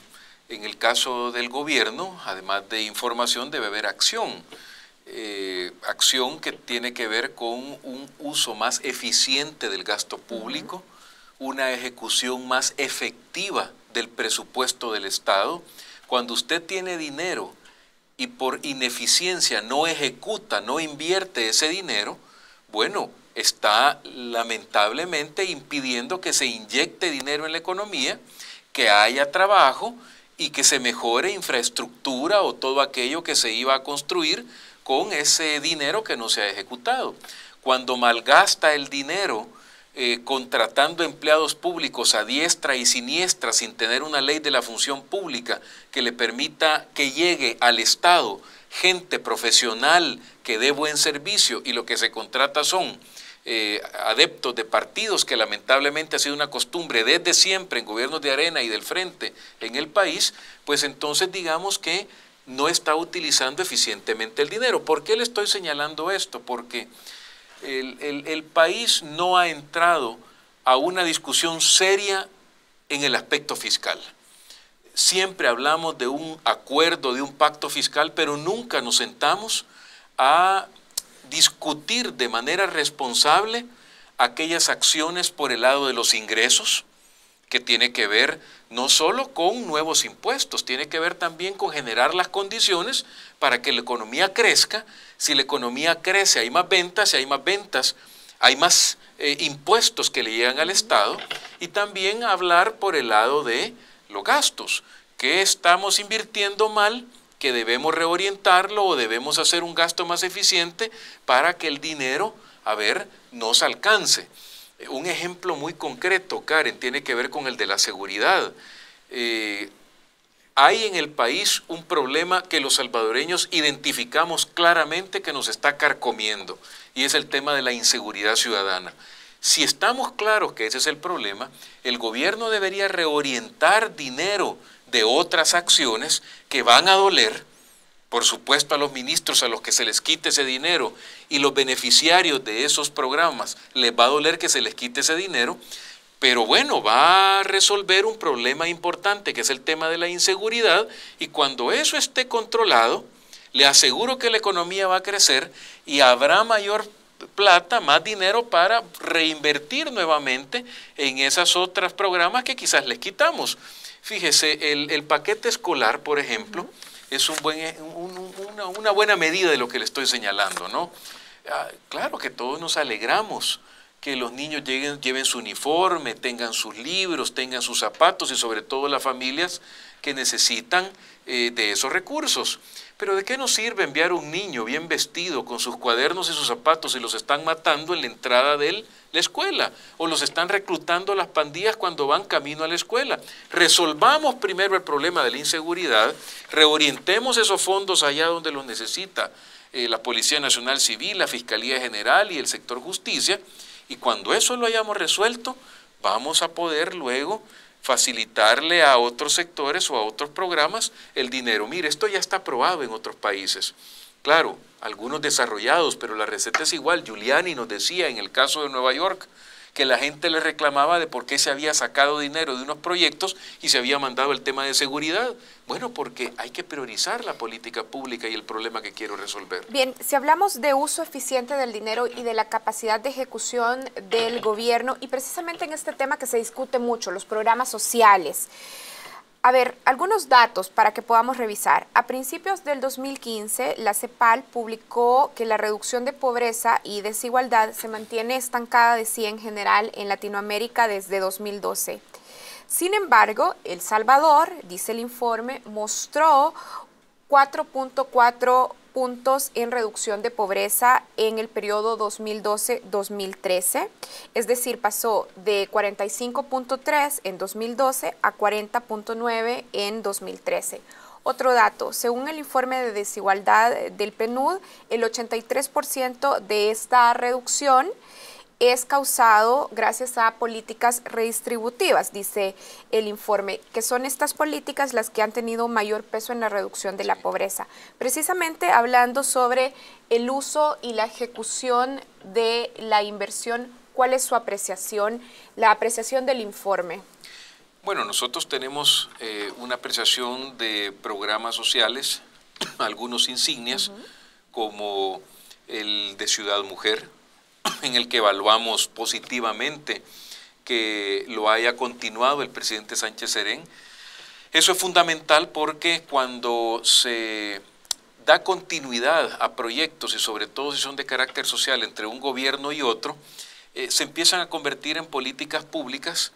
En el caso del gobierno, además de información, debe haber acción. Acción que tiene que ver con un uso más eficiente del gasto público, una ejecución más efectiva del presupuesto del Estado. Cuando usted tiene dinero y por ineficiencia no ejecuta, no invierte ese dinero, bueno, está lamentablemente impidiendo que se inyecte dinero en la economía, que haya trabajo y que se mejore infraestructura o todo aquello que se iba a construir con ese dinero que no se ha ejecutado. Cuando malgasta el dinero contratando empleados públicos a diestra y siniestra sin tener una ley de la función pública que le permita que llegue al Estado gente profesional que dé buen servicio, y lo que se contrata son adeptos de partidos, que lamentablemente ha sido una costumbre desde siempre en gobiernos de Arena y del Frente en el país, pues entonces digamos que no está utilizando eficientemente el dinero. ¿Por qué le estoy señalando esto? Porque el país no ha entrado a una discusión seria en el aspecto fiscal. Siempre hablamos de un acuerdo, de un pacto fiscal, pero nunca nos sentamos a discutir de manera responsable aquellas acciones por el lado de los ingresos, que tiene que ver no solo con nuevos impuestos, tiene que ver también con generar las condiciones para que la economía crezca. Si la economía crece, hay más ventas, si hay más ventas, hay más impuestos que le llegan al Estado, y también hablar por el lado de los gastos, que estamos invirtiendo mal, que debemos reorientarlo o debemos hacer un gasto más eficiente para que el dinero, nos alcance. Un ejemplo muy concreto, Karen, tiene que ver con el de la seguridad. Hay en el país un problema que los salvadoreños identificamos claramente que nos está carcomiendo, y es el tema de la inseguridad ciudadana. Si estamos claros que ese es el problema, el gobierno debería reorientar dinero de otras acciones que van a doler, por supuesto, a los ministros a los que se les quite ese dinero, y los beneficiarios de esos programas les va a doler que se les quite ese dinero, pero bueno, va a resolver un problema importante que es el tema de la inseguridad, y cuando eso esté controlado, le aseguro que la economía va a crecer y habrá mayor plata, más dinero para reinvertir nuevamente en esos otros programas que quizás les quitamos. Fíjese, el paquete escolar, por ejemplo, es una buena medida de lo que le estoy señalando, ¿no? Claro que todos nos alegramos que los niños lleven su uniforme, tengan sus libros, tengan sus zapatos y sobre todo las familias que necesitan de esos recursos. Pero ¿de qué nos sirve enviar un niño bien vestido con sus cuadernos y sus zapatos si los están matando en la entrada de la escuela? O los están reclutando las pandillas cuando van camino a la escuela. Resolvamos primero el problema de la inseguridad, reorientemos esos fondos allá donde los necesita la Policía Nacional Civil, la Fiscalía General y el sector justicia, y cuando eso lo hayamos resuelto, vamos a poder luego facilitarle a otros sectores o a otros programas el dinero. Mire, esto ya está aprobado en otros países. Claro, algunos desarrollados, pero la receta es igual. Giuliani nos decía en el caso de Nueva York que la gente le reclamaba de por qué se había sacado dinero de unos proyectos y se había mandado el tema de seguridad. Bueno, porque hay que priorizar la política pública y el problema que quiero resolver. Bien, si hablamos de uso eficiente del dinero y de la capacidad de ejecución del gobierno, y precisamente en este tema que se discute mucho, los programas sociales. A ver, algunos datos para que podamos revisar. A principios del 2015, la CEPAL publicó que la reducción de pobreza y desigualdad se mantiene estancada de sí en general en Latinoamérica desde 2012. Sin embargo, El Salvador, dice el informe, mostró 4.4 puntos en reducción de pobreza en el periodo 2012-2013, es decir, pasó de 45.3 en 2012 a 40.9 en 2013. Otro dato, según el informe de desigualdad del PNUD, el 83% de esta reducción es causado gracias a políticas redistributivas, dice el informe, que son estas políticas las que han tenido mayor peso en la reducción de la pobreza. Precisamente hablando sobre el uso y la ejecución de la inversión, ¿cuál es su apreciación, la apreciación del informe? Bueno, nosotros tenemos una apreciación de programas sociales, algunos insignias, como el de Ciudad Mujer, en el que evaluamos positivamente que lo haya continuado el presidente Sánchez Serén. Eso es fundamental porque cuando se da continuidad a proyectos y sobre todo si son de carácter social entre un gobierno y otro, se empiezan a convertir en políticas públicas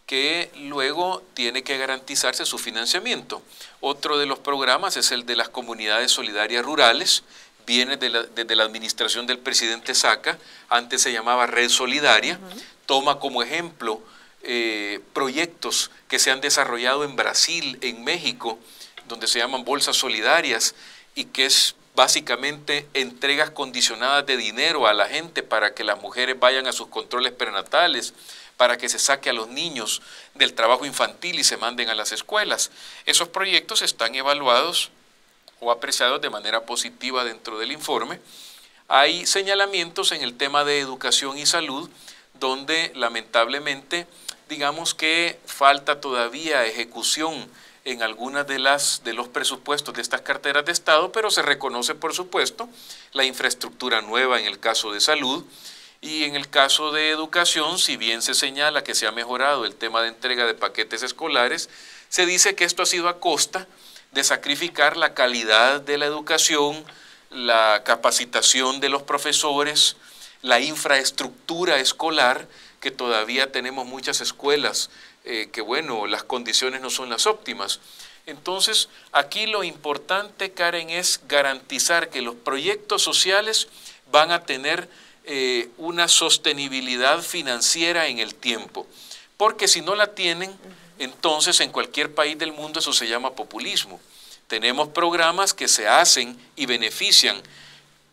que luego tiene que garantizarse su financiamiento. Otro de los programas es el de las comunidades solidarias rurales, viene desde la administración del presidente Saca, antes se llamaba Red Solidaria, toma como ejemplo proyectos que se han desarrollado en Brasil, en México, donde se llaman bolsas solidarias y que es básicamente entregas condicionadas de dinero a la gente para que las mujeres vayan a sus controles prenatales, para que se saque a los niños del trabajo infantil y se manden a las escuelas. Esos proyectos están evaluados o apreciados de manera positiva dentro del informe. Hay señalamientos en el tema de educación y salud, donde lamentablemente, digamos que falta todavía ejecución en algunas de los presupuestos de estas carteras de Estado, pero se reconoce, por supuesto, la infraestructura nueva en el caso de salud. Y en el caso de educación, si bien se señala que se ha mejorado el tema de entrega de paquetes escolares, se dice que esto ha sido a costa de sacrificar la calidad de la educación, la capacitación de los profesores, la infraestructura escolar, que todavía tenemos muchas escuelas que, bueno, las condiciones no son las óptimas. Entonces, aquí lo importante, Karen, es garantizar que los proyectos sociales van a tener una sostenibilidad financiera en el tiempo, porque si no la tienen, entonces en cualquier país del mundo eso se llama populismo. Tenemos programas que se hacen y benefician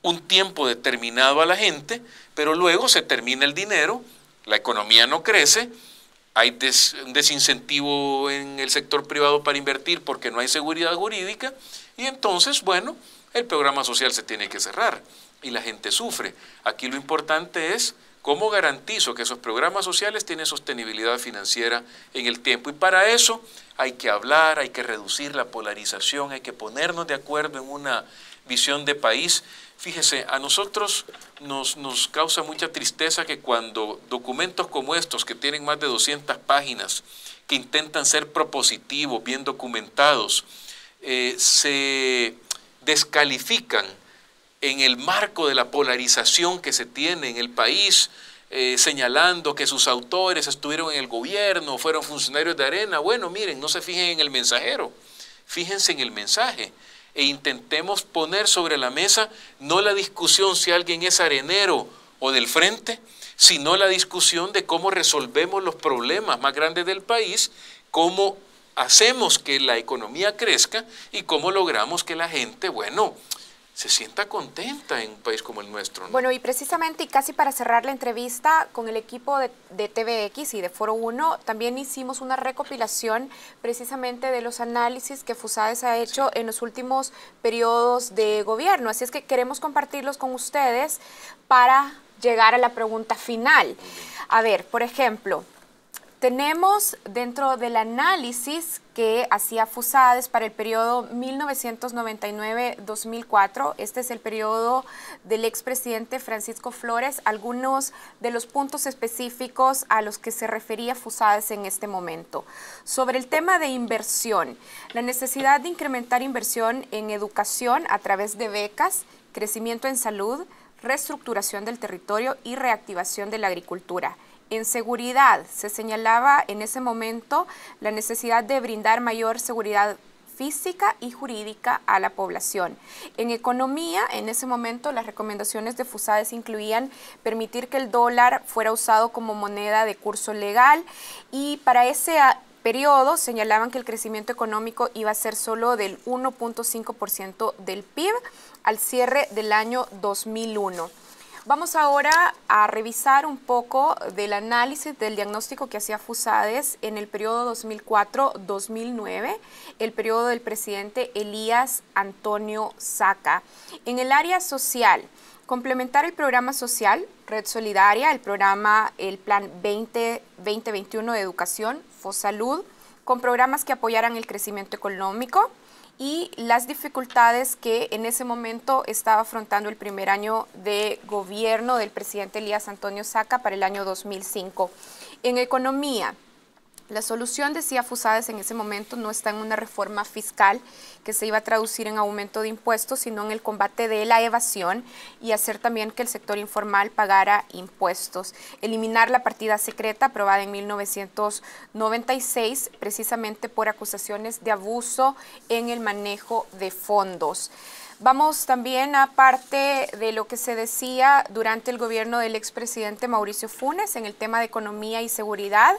un tiempo determinado a la gente, pero luego se termina el dinero, la economía no crece, hay un desincentivo en el sector privado para invertir porque no hay seguridad jurídica y entonces, bueno, el programa social se tiene que cerrar y la gente sufre. Aquí lo importante es ¿Cómo garantizo que esos programas sociales tienen sostenibilidad financiera en el tiempo? Y para eso hay que hablar, hay que reducir la polarización, hay que ponernos de acuerdo en una visión de país. Fíjese, a nosotros nos causa mucha tristeza que cuando documentos como estos, que tienen más de 200 páginas, que intentan ser propositivos, bien documentados, se descalifican en el marco de la polarización que se tiene en el país, señalando que sus autores estuvieron en el gobierno, fueron funcionarios de Arena. Bueno, miren, no se fijen en el mensajero, fíjense en el mensaje e intentemos poner sobre la mesa no la discusión si alguien es arenero o del frente, sino la discusión de cómo resolvemos los problemas más grandes del país, cómo hacemos que la economía crezca y cómo logramos que la gente, bueno, se sienta contenta en un país como el nuestro, ¿no? Bueno, y precisamente, y casi para cerrar la entrevista, con el equipo de TVX y de Foro 1, también hicimos una recopilación precisamente de los análisis que FUSADES ha hecho en los últimos periodos de gobierno. Así es que queremos compartirlos con ustedes para llegar a la pregunta final. A ver, por ejemplo, tenemos dentro del análisis que hacía FUSADES para el periodo 1999-2004, este es el periodo del expresidente Francisco Flores, algunos de los puntos específicos a los que se refería FUSADES en este momento. Sobre el tema de inversión, la necesidad de incrementar inversión en educación a través de becas, crecimiento en salud, reestructuración del territorio y reactivación de la agricultura. En seguridad, se señalaba en ese momento la necesidad de brindar mayor seguridad física y jurídica a la población. En economía, en ese momento, las recomendaciones de FUSADES incluían permitir que el dólar fuera usado como moneda de curso legal y para ese periodo señalaban que el crecimiento económico iba a ser solo del 1.5% del PIB al cierre del año 2001. Vamos ahora a revisar un poco del análisis del diagnóstico que hacía FUSADES en el periodo 2004-2009, el periodo del presidente Elías Antonio Saca. En el área social, complementar el programa social, Red Solidaria, el Plan 2021 de Educación, FOSalud, con programas que apoyaran el crecimiento económico, y las dificultades que en ese momento estaba afrontando el primer año de gobierno del presidente Elías Antonio Saca para el año 2005. En economía, la solución, decía FUSADES en ese momento, no está en una reforma fiscal que se iba a traducir en aumento de impuestos, sino en el combate de la evasión y hacer también que el sector informal pagara impuestos. Eliminar la partida secreta aprobada en 1996, precisamente por acusaciones de abuso en el manejo de fondos. Vamos también a parte de lo que se decía durante el gobierno del expresidente Mauricio Funes en el tema de economía y seguridad.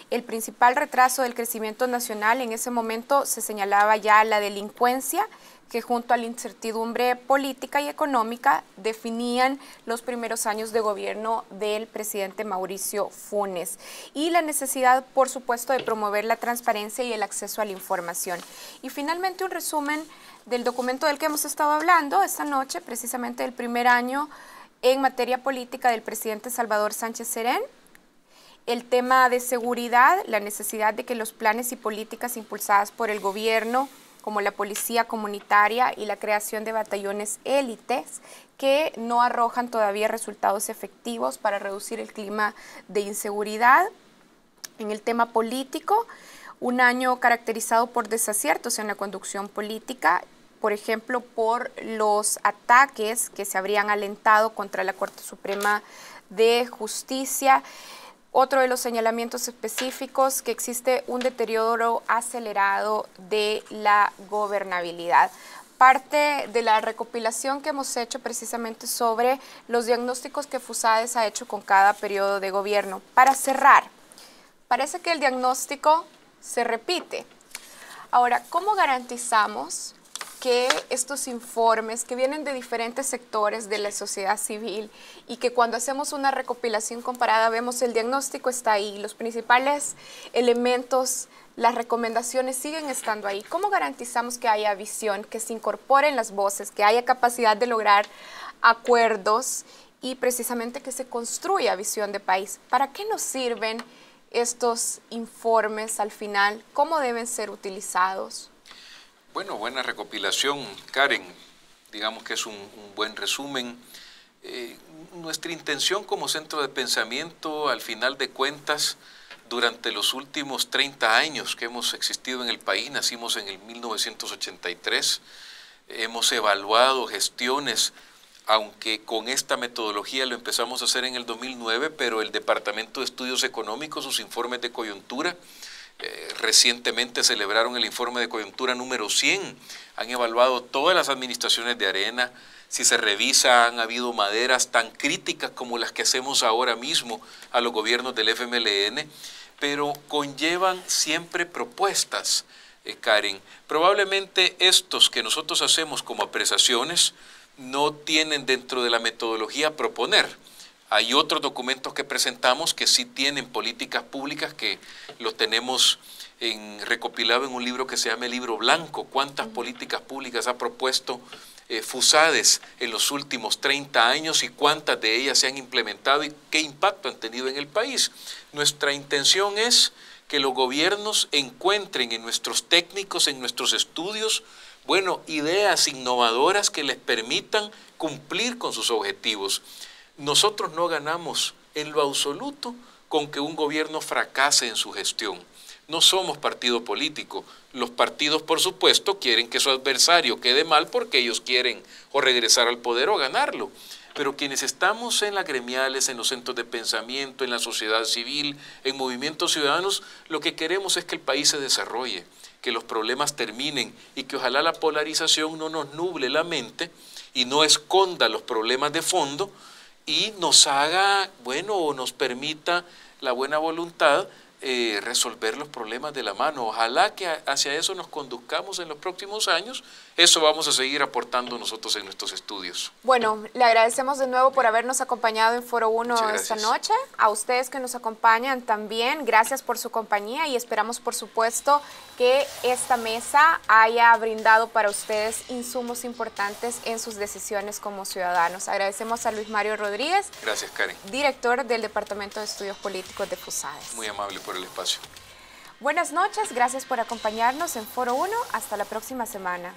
El principal retraso del crecimiento nacional en ese momento se señalaba ya la delincuencia, que junto a la incertidumbre política y económica definían los primeros años de gobierno del presidente Mauricio Funes. Y la necesidad, por supuesto, de promover la transparencia y el acceso a la información. Y finalmente un resumen del documento del que hemos estado hablando esta noche, precisamente del primer año en materia política del presidente Salvador Sánchez Serén. El tema de seguridad, la necesidad de que los planes y políticas impulsadas por el gobierno, como la policía comunitaria y la creación de batallones élites, que no arrojan todavía resultados efectivos para reducir el clima de inseguridad. En el tema político, un año caracterizado por desaciertos en la conducción política, por ejemplo, por los ataques que se habrían alentado contra la Corte Suprema de Justicia. Otro de los señalamientos específicos, que existe un deterioro acelerado de la gobernabilidad. Parte de la recopilación que hemos hecho precisamente sobre los diagnósticos que FUSADES ha hecho con cada periodo de gobierno. Para cerrar, parece que el diagnóstico se repite. Ahora, ¿cómo garantizamos que estos informes que vienen de diferentes sectores de la sociedad civil y que cuando hacemos una recopilación comparada vemos el diagnóstico está ahí, los principales elementos, las recomendaciones siguen estando ahí? ¿Cómo garantizamos que haya visión, que se incorporen las voces, que haya capacidad de lograr acuerdos y precisamente que se construya visión de país. ¿Para qué nos sirven estos informes al final? ¿Cómo deben ser utilizados? Bueno, buena recopilación, Karen. Digamos que es un buen resumen. Nuestra intención como centro de pensamiento, al final de cuentas, durante los últimos 30 años que hemos existido en el país, nacimos en el 1983, hemos evaluado gestiones, aunque con esta metodología lo empezamos a hacer en el 2009, pero el Departamento de Estudios Económicos, sus informes de coyuntura, recientemente celebraron el informe de coyuntura número 100, han evaluado todas las administraciones de Arena. Si se revisa, han habido maderas tan críticas como las que hacemos ahora mismo a los gobiernos del FMLN, pero conllevan siempre propuestas, Karen. Probablemente estos que nosotros hacemos como apreciaciones no tienen dentro de la metodología proponer. Hay otros documentos que presentamos que sí tienen políticas públicas, que lo tenemos recopilado en un libro que se llama el Libro Blanco. ¿Cuántas políticas públicas ha propuesto FUSADES en los últimos 30 años y cuántas de ellas se han implementado y qué impacto han tenido en el país? Nuestra intención es que los gobiernos encuentren en nuestros técnicos, en nuestros estudios, ideas innovadoras que les permitan cumplir con sus objetivos. Nosotros no ganamos en lo absoluto con que un gobierno fracase en su gestión. No somos partido político. Los partidos, por supuesto, quieren que su adversario quede mal porque ellos quieren o regresar al poder o ganarlo. Pero quienes estamos en las gremiales, en los centros de pensamiento, en la sociedad civil, en movimientos ciudadanos, lo que queremos es que el país se desarrolle, que los problemas terminen y que ojalá la polarización no nos nuble la mente y no esconda los problemas de fondo y nos haga, o nos permita la buena voluntad resolver los problemas de la mano. Ojalá que hacia eso nos conduzcamos en los próximos años. Eso vamos a seguir aportando nosotros en nuestros estudios. Bueno, le agradecemos de nuevo por habernos acompañado en Foro 1 esta noche. A ustedes que nos acompañan también, gracias por su compañía y esperamos, por supuesto, que esta mesa haya brindado para ustedes insumos importantes en sus decisiones como ciudadanos. Agradecemos a Luis Mario Rodríguez. Gracias, Karen. Director del Departamento de Estudios Políticos de FUSADES. Muy amable por el espacio. Buenas noches, gracias por acompañarnos en Foro 1. Hasta la próxima semana.